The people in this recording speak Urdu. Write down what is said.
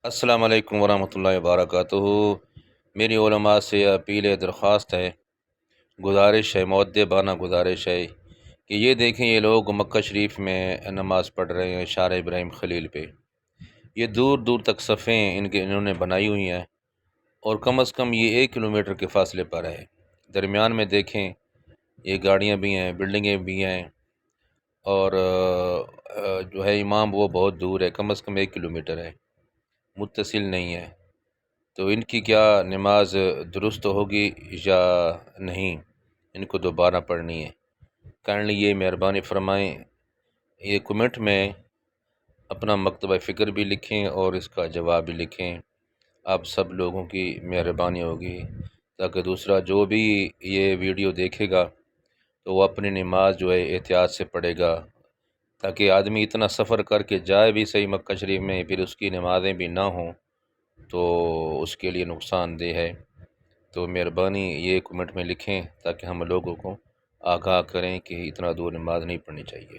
السلام علیکم ورحمۃ اللہ وبرکاتہ۔ میری علماء سے اپیل درخواست ہے، گزارش ہے، مؤدبانہ گزارش ہے کہ یہ دیکھیں، یہ لوگ مکہ شریف میں نماز پڑھ رہے ہیں شارع ابراہیم خلیل پہ۔ یہ دور دور تک صفیں انہوں نے بنائی ہوئی ہیں، اور کم از کم یہ 1 کلومیٹر کے فاصلے پر ہے۔ درمیان میں دیکھیں، یہ گاڑیاں بھی ہیں، بلڈنگیں بھی ہیں، اور جو ہے امام وہ بہت دور ہے، کم از کم 1 کلومیٹر ہے، متصل نہیں ہے۔ تو ان کی کیا نماز درست ہوگی یا نہیں، ان کو دوبارہ پڑھنی ہے؟ کائنڈلی یہ مہربانی فرمائیں، یہ کمنٹ میں اپنا مکتبہ فکر بھی لکھیں اور اس کا جواب بھی لکھیں۔ آپ سب لوگوں کی مہربانی ہوگی، تاکہ دوسرا جو بھی یہ ویڈیو دیکھے گا تو وہ اپنی نماز جو ہے احتیاط سے پڑھے گا، تاکہ آدمی اتنا سفر کر کے جائے بھی صحیح مکہ شریف میں، پھر اس کی نمازیں بھی نہ ہوں تو اس کے لیے نقصان دہ ہے۔ تو مہربانی یہ کمنٹ میں لکھیں، تاکہ ہم لوگوں کو آگاہ کریں کہ اتنا دور نماز نہیں پڑھنی چاہیے۔